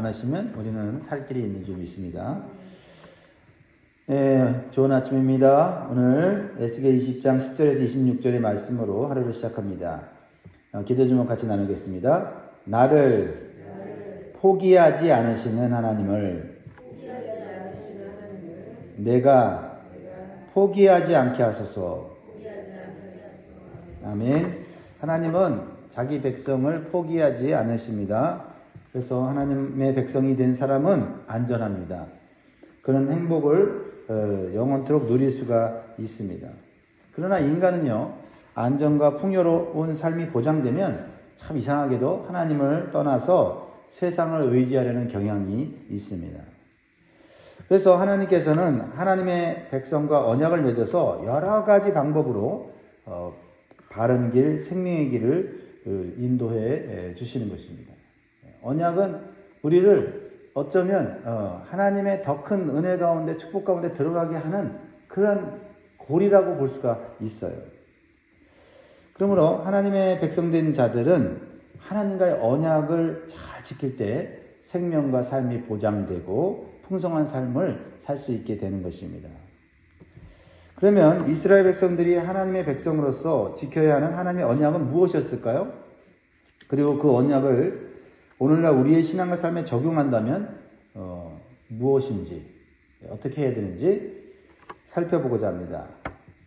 않으시면 우리는 살 길이 있는 줄 믿습니다. 좋은 아침입니다. 오늘 에스겔 20장 10절에서 26절의 말씀으로 하루를 시작합니다. 기도 제목 같이 나누겠습니다. 나를 포기하지 않으시는 하나님을 내가 포기하지 않게 하소서. 아멘. 하나님은 자기 백성을 포기하지 않으십니다. 그래서 하나님의 백성이 된 사람은 안전합니다. 그런 행복을 영원토록 누릴 수가 있습니다. 그러나 인간은요, 안전과 풍요로운 삶이 보장되면 참 이상하게도 하나님을 떠나서 세상을 의지하려는 경향이 있습니다. 그래서 하나님께서는 하나님의 백성과 언약을 맺어서 여러 가지 방법으로 바른 길, 생명의 길을 인도해 주시는 것입니다. 언약은 우리를 어쩌면 하나님의 더 큰 은혜 가운데, 축복 가운데 들어가게 하는 그런 고리라고 볼 수가 있어요. 그러므로 하나님의 백성된 자들은 하나님과의 언약을 잘 지킬 때 생명과 삶이 보장되고 풍성한 삶을 살 수 있게 되는 것입니다. 그러면 이스라엘 백성들이 하나님의 백성으로서 지켜야 하는 하나님의 언약은 무엇이었을까요? 그리고 그 언약을 오늘날 우리의 신앙과 삶에 적용한다면 무엇인지, 어떻게 해야 되는지 살펴보고자 합니다.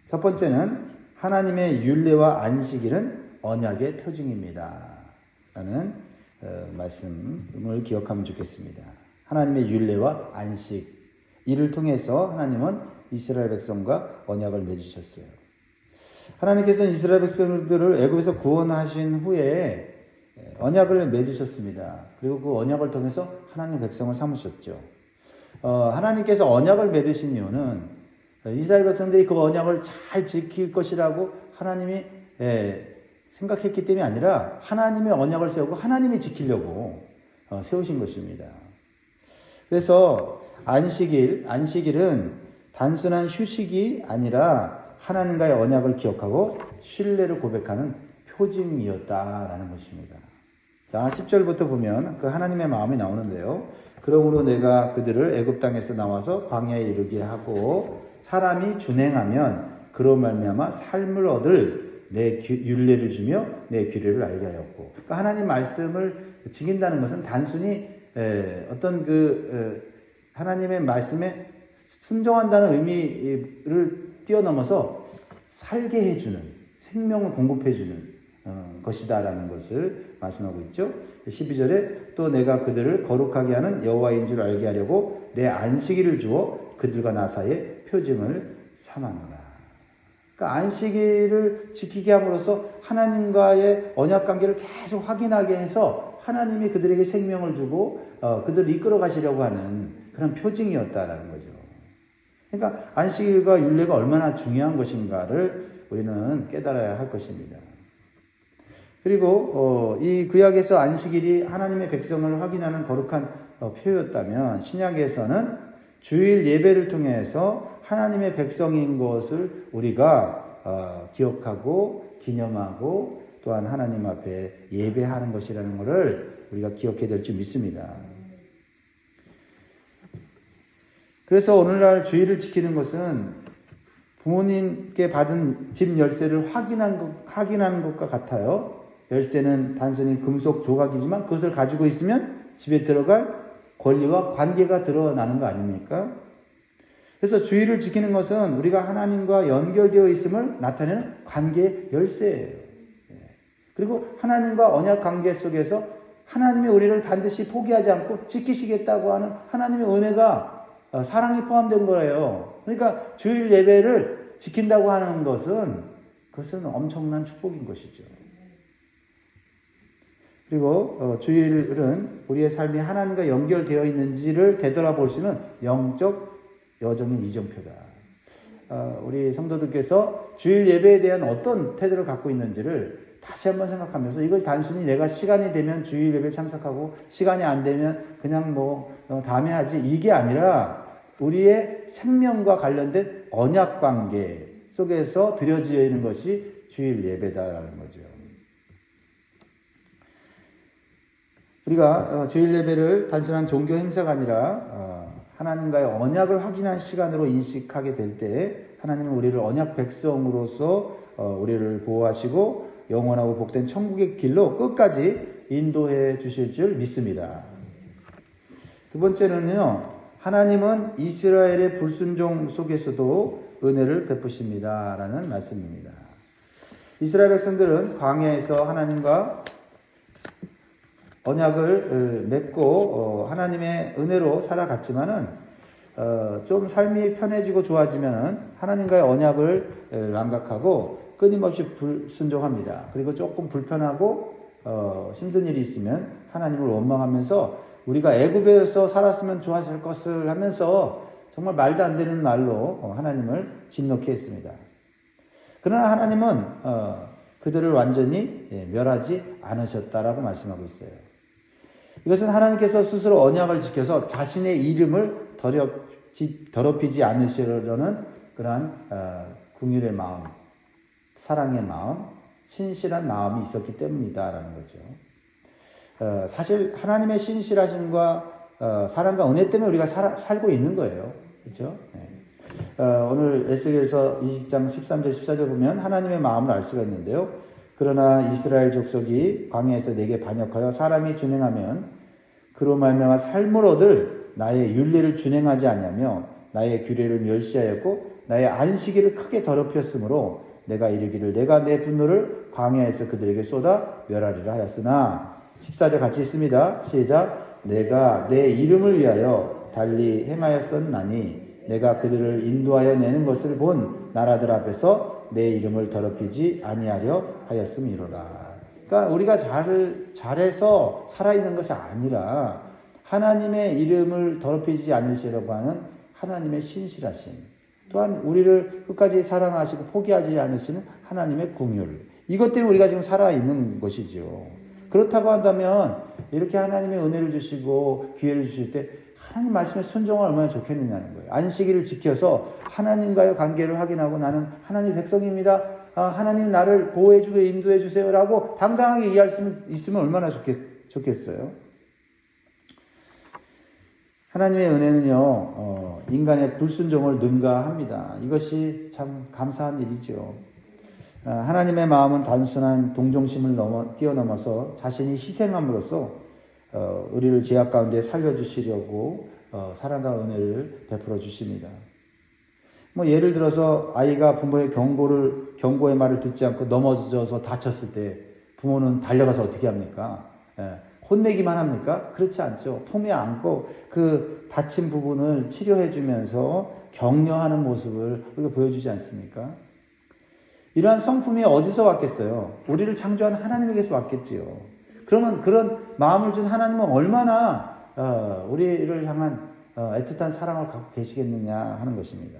첫 번째는 하나님의 율례와 안식일은 언약의 표징입니다. 라는 말씀을 기억하면 좋겠습니다. 하나님의 율례와 안식, 이를 통해서 하나님은 이스라엘 백성과 언약을 맺으셨어요. 하나님께서는 이스라엘 백성들을 애굽에서 구원하신 후에 언약을 맺으셨습니다. 그리고 그 언약을 통해서 하나님 백성을 삼으셨죠. 하나님께서 언약을 맺으신 이유는 이스라엘 백성들이 그 언약을 잘 지킬 것이라고 하나님이 생각했기 때문이 아니라 하나님의 언약을 세우고 하나님이 지키려고 세우신 것입니다. 그래서 안식일은 단순한 휴식이 아니라 하나님과의 언약을 기억하고 신뢰를 고백하는 표징이었다라는 것입니다. 자, 10절부터 보면 그 하나님의 마음이 나오는데요. 그러므로 내가 그들을 애굽 땅에서 나와서 광야에 이르게 하고 사람이 준행하면 그로 말미암아 삶을 얻을 내 율례를 주며 내 규례를 알게 하였고. 그러니까 하나님 말씀을 지킨다는 것은 단순히 어떤 하나님의 말씀에 순종한다는 의미를 뛰어넘어서 살게 해주는, 생명을 공급해주는 것이다라는 것을 말씀하고 있죠. 12절에 또 내가 그들을 거룩하게 하는 여호와인 줄 알게 하려고 내 안식일을 주어 그들과 나 사이에 표징을 삼아노라. 그러니까 안식일을 지키게 함으로써 하나님과의 언약 관계를 계속 확인하게 해서 하나님이 그들에게 생명을 주고 그들을 이끌어 가시려고 하는 그런 표징이었다라는 거죠. 그러니까 안식일과 율례가 얼마나 중요한 것인가를 우리는 깨달아야 할 것입니다. 그리고 이 구약에서 안식일이 하나님의 백성을 확인하는 거룩한 표였다면 신약에서는 주일 예배를 통해서 하나님의 백성인 것을 우리가 기억하고 기념하고 또한 하나님 앞에 예배하는 것이라는 것을 우리가 기억해야 될 줄 믿습니다. 그래서 오늘날 주일을 지키는 것은 부모님께 받은 집 열쇠를 확인하는 것과 같아요. 열쇠는 단순히 금속 조각이지만 그것을 가지고 있으면 집에 들어갈 권리와 관계가 드러나는 거 아닙니까? 그래서 주일을 지키는 것은 우리가 하나님과 연결되어 있음을 나타내는 관계의 열쇠예요. 그리고 하나님과 언약 관계 속에서 하나님이 우리를 반드시 포기하지 않고 지키시겠다고 하는 하나님의 은혜가 사랑이 포함된 거예요. 그러니까 주일 예배를 지킨다고 하는 그것은 엄청난 축복인 것이죠. 그리고 주일은 우리의 삶이 하나님과 연결되어 있는지를 되돌아볼 수 있는 영적 여정의 이정표다. 우리 성도들께서 주일 예배에 대한 어떤 태도를 갖고 있는지를 다시 한번 생각하면서 이것이 단순히 내가 시간이 되면 주일 예배에 참석하고 시간이 안 되면 그냥 다음에 하지 이게 아니라 우리의 생명과 관련된 언약 관계 속에서 드려지어 있는 것이 주일 예배다라는 거죠. 우리가 주일 예배를 단순한 종교 행사가 아니라 하나님과의 언약을 확인한 시간으로 인식하게 될 때 하나님은 우리를 언약 백성으로서 우리를 보호하시고 영원하고 복된 천국의 길로 끝까지 인도해 주실 줄 믿습니다. 두 번째는요, 하나님은 이스라엘의 불순종 속에서도 은혜를 베푸십니다 라는 말씀입니다. 이스라엘 백성들은 광야에서 하나님과 언약을 맺고 하나님의 은혜로 살아갔지만은 좀 삶이 편해지고 좋아지면은 하나님과의 언약을 망각하고 끊임없이 불순종합니다. 그리고 조금 불편하고 힘든 일이 있으면 하나님을 원망하면서 우리가 애굽에서 살았으면 좋았을 것을 하면서 정말 말도 안 되는 말로 하나님을 진노케 했습니다. 그러나 하나님은 그들을 완전히 멸하지 않으셨다라고 말씀하고 있어요. 이것은 하나님께서 스스로 언약을 지켜서 자신의 이름을 더럽히지 않으시려는 그러한 긍휼의 마음, 사랑의 마음, 신실한 마음이 있었기 때문이다라는 거죠. 사실 하나님의 신실하심과 사랑과 은혜 때문에 우리가 살고 있는 거예요. 그렇죠? 네. 오늘 에스겔서 20장 13절 14절 보면 하나님의 마음을 알 수가 있는데요. 그러나 이스라엘 족속이 광야에서 내게 반역하여 사람이 준행하면 그로 말미암아 삶을 얻을 나의 율례를 준행하지 않냐며 나의 규례를 멸시하였고 나의 안식일을 크게 더럽혔으므로 내가 이르기를 내가 내 분노를 광야에서 그들에게 쏟아 멸하리라 하였으나 14절 같이 있습니다. 시작. 내가 내 이름을 위하여 달리 행하였었나니 내가 그들을 인도하여 내는 것을 본 나라들 앞에서 내 이름을 더럽히지 아니하려 하였음이로라. 그러니까 우리가 잘해서 살아있는 것이 아니라 하나님의 이름을 더럽히지 않으시려고 하는 하나님의 신실하심, 또한 우리를 끝까지 사랑하시고 포기하지 않으시는 하나님의 긍휼, 이것 때문에 우리가 지금 살아있는 것이죠. 그렇다고 한다면 이렇게 하나님의 은혜를 주시고 기회를 주실 때 하나님 말씀에 순종하면 얼마나 좋겠느냐는 거예요. 안식일을 지켜서 하나님과의 관계를 확인하고 나는 하나님 백성입니다. 하나님 나를 보호해주고 인도해주세요 라고 당당하게 이해할 수 있으면 얼마나 좋겠어요. 하나님의 은혜는요, 인간의 불순종을 능가합니다. 이것이 참 감사한 일이죠. 하나님의 마음은 단순한 동정심을 뛰어넘어서 자신이 희생함으로써 우리를 죄악 가운데 살려주시려고 사랑과 은혜를 베풀어 주십니다. 예를 들어서 아이가 부모의 경고의 말을 듣지 않고 넘어져서 다쳤을 때 부모는 달려가서 어떻게 합니까? 혼내기만 합니까? 그렇지 않죠. 품에 안고 그 다친 부분을 치료해 주면서 격려하는 모습을 우리가 보여주지 않습니까? 이러한 성품이 어디서 왔겠어요? 우리를 창조한 하나님에게서 왔겠지요. 그러면 그런 마음을 준 하나님은 얼마나 우리를 향한 애틋한 사랑을 갖고 계시겠느냐 하는 것입니다.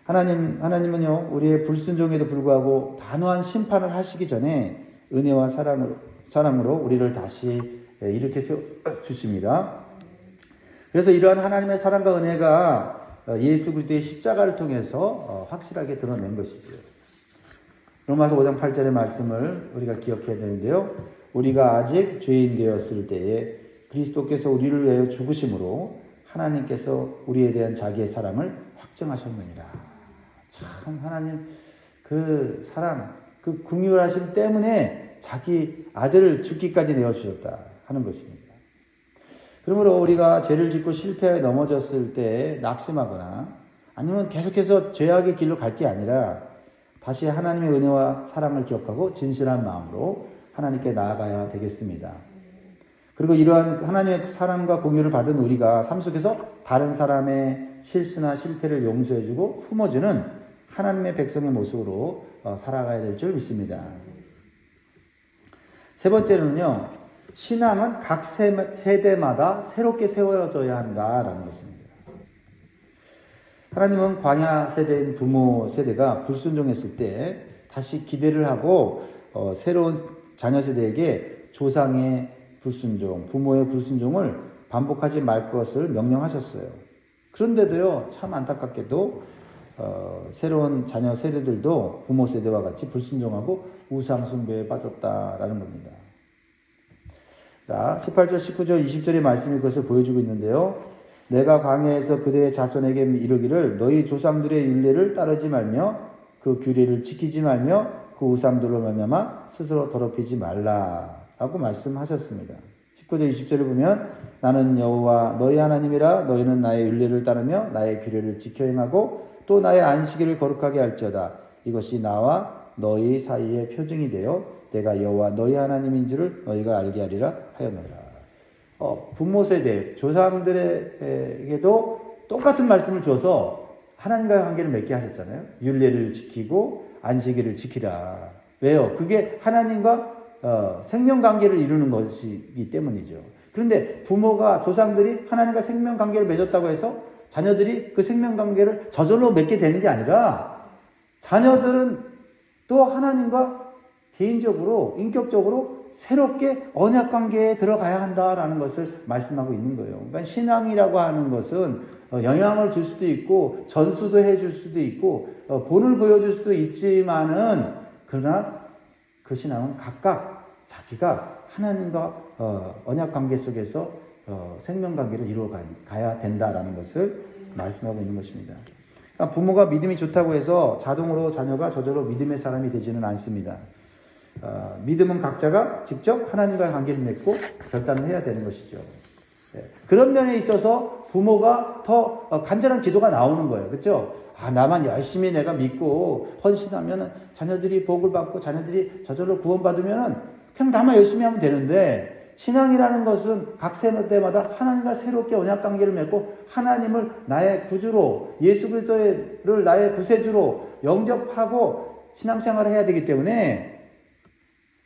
하나님은요, 우리의 불순종에도 불구하고 단호한 심판을 하시기 전에 은혜와 사랑으로 우리를 다시 일으켜 주십니다. 그래서 이러한 하나님의 사랑과 은혜가 예수 그리스도의 십자가를 통해서 확실하게 드러낸 것이지요. 로마서 5장 8절의 말씀을 우리가 기억해야 되는데요. 우리가 아직 죄인 되었을 때에 그리스도께서 우리를 위하여 죽으심으로 하나님께서 우리에 대한 자기의 사랑을 확증하셨느니라. 참 하나님 그 사랑, 그 긍휼하심 때문에 자기 아들을 죽기까지 내어주셨다 하는 것입니다. 그러므로 우리가 죄를 짓고 실패에 넘어졌을 때 낙심하거나 아니면 계속해서 죄악의 길로 갈 게 아니라 다시 하나님의 은혜와 사랑을 기억하고 진실한 마음으로 하나님께 나아가야 되겠습니다. 그리고 이러한 하나님의 사랑과 긍휼을 받은 우리가 삶 속에서 다른 사람의 실수나 실패를 용서해주고 품어주는 하나님의 백성의 모습으로 살아가야 될 줄 믿습니다. 세 번째는요, 신앙은 각 세대마다 새롭게 세워져야 한다라는 것입니다. 하나님은 광야 세대인 부모 세대가 불순종했을 때 다시 기대를 하고 새로운 자녀 세대에게 조상의 불순종, 부모의 불순종을 반복하지 말 것을 명령하셨어요. 그런데도요, 참 안타깝게도 새로운 자녀 세대들도 부모 세대와 같이 불순종하고 우상 숭배에 빠졌다라는 겁니다. 자, 18절, 19절, 20절의 말씀이 그것을 보여주고 있는데요. 내가 광야에서 그대의 자손에게 이르기를 너희 조상들의 율례를 따르지 말며 그 규례를 지키지 말며 그 우상들로 말미암아 스스로 더럽히지 말라라고 말씀하셨습니다. 19절, 20절을 보면 나는 여호와 너희 하나님이라 너희는 나의 율례를 따르며 나의 규례를 지켜 행하고 또 나의 안식일을 거룩하게 할지어다. 이것이 나와 너희 사이의 표징이 되어 내가 여호와 너희 하나님인 줄을 너희가 알게 하리라 하였노라. 부모 세대, 조상들에게도 똑같은 말씀을 주어서 하나님과의 관계를 맺게 하셨잖아요. 율례를 지키고 안식일을 지키라. 왜요? 그게 하나님과 생명관계를 이루는 것이기 때문이죠. 그런데 부모가, 조상들이 하나님과 생명관계를 맺었다고 해서 자녀들이 그 생명관계를 저절로 맺게 되는 게 아니라 자녀들은 또 하나님과 개인적으로, 인격적으로 새롭게 언약관계에 들어가야 한다라는 것을 말씀하고 있는 거예요. 그러니까 신앙이라고 하는 것은 영향을 줄 수도 있고 전수도 해줄 수도 있고 본을 보여줄 수도 있지만은 그러나 그 신앙은 각각 자기가 하나님과 언약관계 속에서 생명관계를 이루어가야 된다라는 것을 말씀하고 있는 것입니다. 그러니까 부모가 믿음이 좋다고 해서 자동으로 자녀가 저절로 믿음의 사람이 되지는 않습니다. 믿음은 각자가 직접 하나님과의 관계를 맺고 결단을 해야 되는 것이죠. 그런 면에 있어서 부모가 더 간절한 기도가 나오는 거예요. 그렇죠? 나만 열심히 내가 믿고 헌신하면 자녀들이 복을 받고 자녀들이 저절로 구원받으면 그냥 나만 열심히 하면 되는데 신앙이라는 것은 각 세대마다 하나님과 새롭게 언약관계를 맺고 하나님을 나의 구주로 예수 그리스도를 나의 구세주로 영접하고 신앙생활을 해야 되기 때문에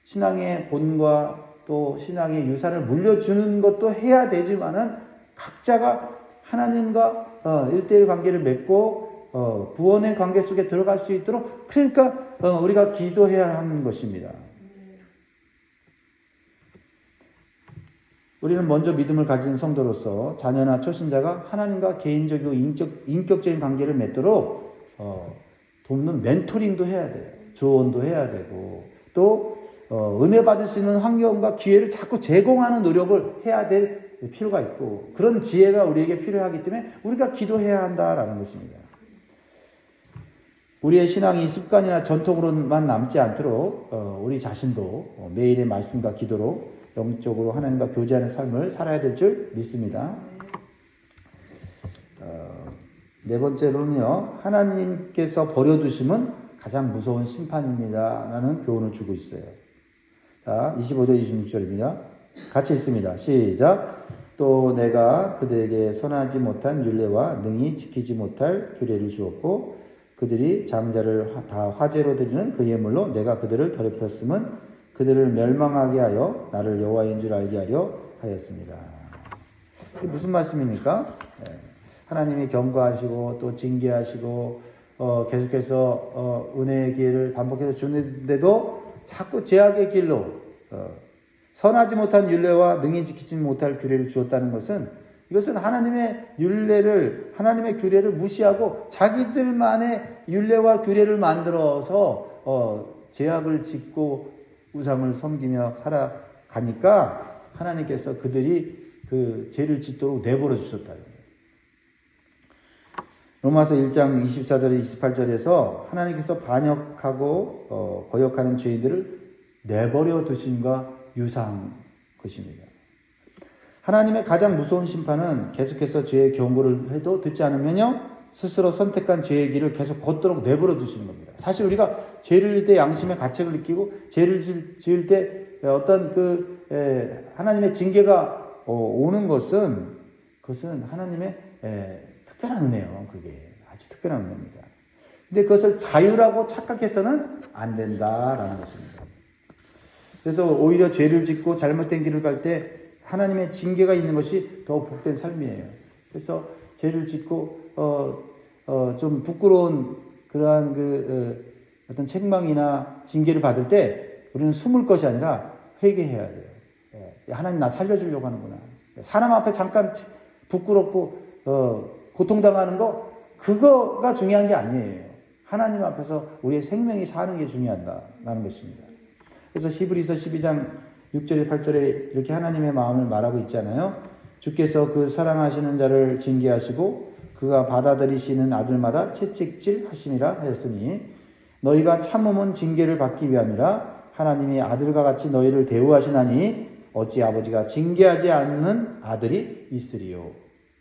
신앙의 본과 또 신앙의 유산을 물려주는 것도 해야 되지만은 각자가 하나님과 1대1 관계를 맺고 구원의 관계 속에 들어갈 수 있도록 그러니까 우리가 기도해야 하는 것입니다. 우리는 먼저 믿음을 가진 성도로서 자녀나 초신자가 하나님과 개인적이고 인격적인 관계를 맺도록 돕는 멘토링도 해야 돼요. 조언도 해야 되고 또 은혜 받을 수 있는 환경과 기회를 자꾸 제공하는 노력을 해야 될 필요가 있고 그런 지혜가 우리에게 필요하기 때문에 우리가 기도해야 한다라는 것입니다. 우리의 신앙이 습관이나 전통으로만 남지 않도록 우리 자신도 매일의 말씀과 기도로 영적으로 하나님과 교제하는 삶을 살아야 될 줄 믿습니다. 네 번째로는요. 하나님께서 버려두심은 가장 무서운 심판입니다. 라는 교훈을 주고 있어요. 자, 25절 26절입니다. 같이 읽습니다. 시작. 또 내가 그들에게 선하지 못한 율례와 능히 지키지 못할 규례를 주었고 그들이 장자를 다 화제로 드리는 그 예물로 내가 그들을 더럽혔음은 그들을 멸망하게 하여 나를 여호와인 줄 알게 하려 하였습니다. 이게 무슨 말씀입니까? 하나님이 경고하시고 또 징계하시고 계속해서 은혜의 기회를 반복해서 주는데도 자꾸 죄악의 길로 선하지 못한 율례와 능히 지키지 못할 규례를 주었다는 것은 이것은 하나님의 율례를 하나님의 규례를 무시하고 자기들만의 율례와 규례를 만들어서 죄악을 짓고 우상을 섬기며 살아가니까 하나님께서 그들이 그 죄를 짓도록 내버려 주셨다. 로마서 1장 24절 28절에서 하나님께서 반역하고 거역하는 죄인들을 내버려 두심과 유사한 것입니다. 하나님의 가장 무서운 심판은 계속해서 죄의 경고를 해도 듣지 않으면요 스스로 선택한 죄의 길을 계속 걷도록 내버려 두시는 겁니다. 사실 우리가 죄를 지을 때 양심의 가책을 느끼고 죄를 지을 때 어떤 하나님의 징계가 오는 것은 그것은 하나님의 특별한 은혜요. 그게 아주 특별한 은혜입니다. 근데 그것을 자유라고 착각해서는 안 된다라는 것입니다. 그래서 오히려 죄를 짓고 잘못된 길을 갈 때 하나님의 징계가 있는 것이 더 복된 삶이에요. 그래서 죄를 짓고 좀 부끄러운 그러한 어떤 책망이나 징계를 받을 때 우리는 숨을 것이 아니라 회개해야 돼요. 하나님 나 살려주려고 하는구나. 사람 앞에 잠깐 부끄럽고 고통당하는 그거가 중요한 게 아니에요. 하나님 앞에서 우리의 생명이 사는 게 중요하다라는 것입니다. 그래서 히브리서 12장 6절에 8절에 이렇게 하나님의 마음을 말하고 있잖아요. 주께서 그 사랑하시는 자를 징계하시고 그가 받아들이시는 아들마다 채찍질 하심이라 하였으니 너희가 참음은 징계를 받기 위함이라. 하나님이 아들과 같이 너희를 대우하시나니 어찌 아버지가 징계하지 않는 아들이 있으리요.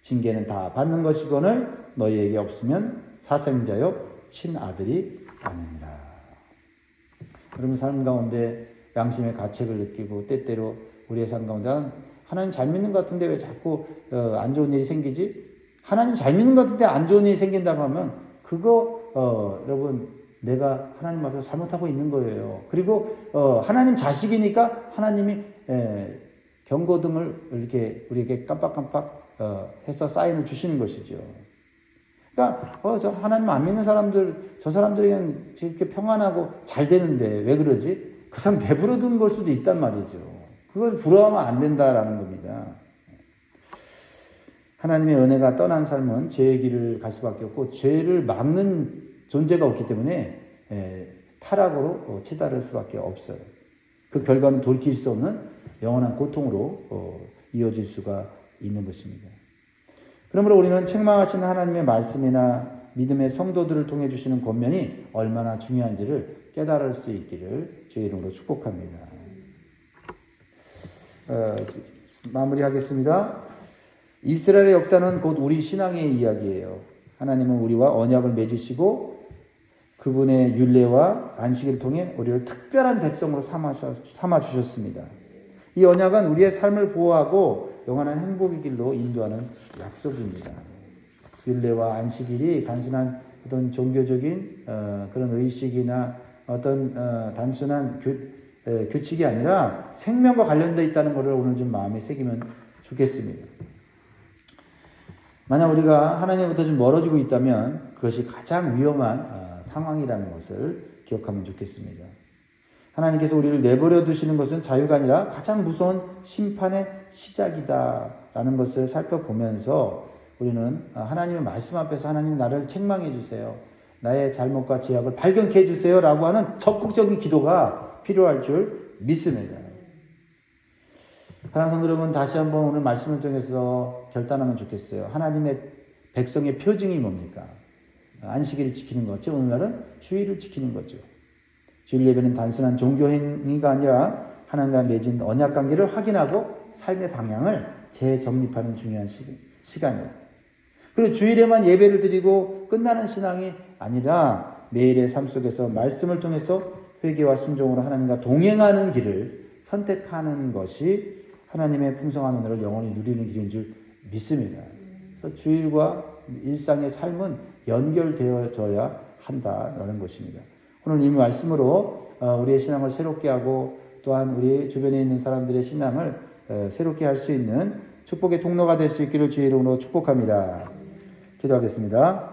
징계는 다 받는 것이거늘 너희에게 없으면 사생자요 친아들이 아니니라. 여러분 삶 가운데 양심의 가책을 느끼고 때때로 우리의 삶 가운데 하나님 잘 믿는 것 같은데 왜 자꾸 안 좋은 일이 생기지? 하나님 잘 믿는 것 같은데 안 좋은 일이 생긴다고 하면 그거 여러분 내가 하나님 앞에서 잘못하고 있는 거예요. 그리고 하나님 자식이니까 하나님이 경고등을 이렇게 우리에게 깜빡깜빡 해서 사인을 주시는 것이죠. 그러니까 저 하나님 안 믿는 사람들, 저 사람들에게는 이렇게 평안하고 잘 되는데 왜 그러지? 그 사람 배부르던 걸 수도 있단 말이죠. 그걸 부러워하면 안 된다라는 겁니다. 하나님의 은혜가 떠난 삶은 죄의 길을 갈 수밖에 없고 죄를 막는 존재가 없기 때문에 타락으로 치달을 수밖에 없어요. 그 결과는 돌이킬 수 없는 영원한 고통으로 이어질 수가 있는 것입니다. 그러므로 우리는 책망하시는 하나님의 말씀이나 믿음의 성도들을 통해 주시는 권면이 얼마나 중요한지를 깨달을 수 있기를 주의 이름으로 축복합니다. 마무리하겠습니다. 이스라엘의 역사는 곧 우리 신앙의 이야기예요. 하나님은 우리와 언약을 맺으시고 그분의 율례와 안식을 통해 우리를 특별한 백성으로 삼아주셨습니다. 이 언약은 우리의 삶을 보호하고 영원한 행복의 길로 인도하는 약속입니다. 율례와 안식일이 단순한 어떤 종교적인 그런 의식이나 어떤 단순한 규칙이 아니라 생명과 관련되어 있다는 것을 오늘 좀 마음에 새기면 좋겠습니다. 만약 우리가 하나님부터 좀 멀어지고 있다면 그것이 가장 위험한 상황이라는 것을 기억하면 좋겠습니다. 하나님께서 우리를 내버려 두시는 것은 자유가 아니라 가장 무서운 심판의 시작이다라는 것을 살펴보면서 우리는 하나님의 말씀 앞에서 하나님 나를 책망해 주세요. 나의 잘못과 죄악을 발견케 해주세요 라고 하는 적극적인 기도가 필요할 줄 믿습니다. 사랑하는 성도 여러분, 다시 한번 오늘 말씀을 통해서 결단하면 좋겠어요. 하나님의 백성의 표징이 뭡니까? 안식일을 지키는 거죠. 오늘날은 주일을 지키는 거죠. 주일 예배는 단순한 종교 행위가 아니라 하나님과 맺은 언약 관계를 확인하고 삶의 방향을 재정립하는 중요한 시간이에요. 그리고 주일에만 예배를 드리고 끝나는 신앙이 아니라 매일의 삶 속에서 말씀을 통해서 회개와 순종으로 하나님과 동행하는 길을 선택하는 것이 하나님의 풍성한 은혜를 영원히 누리는 길인 줄 믿습니다. 그래서 주일과 일상의 삶은 연결되어져야 한다라는 것입니다. 오늘 이 말씀으로 우리의 신앙을 새롭게 하고 또한 우리 주변에 있는 사람들의 신앙을 새롭게 할 수 있는 축복의 통로가 될 수 있기를 주의 이름으로 축복합니다. 기도하겠습니다.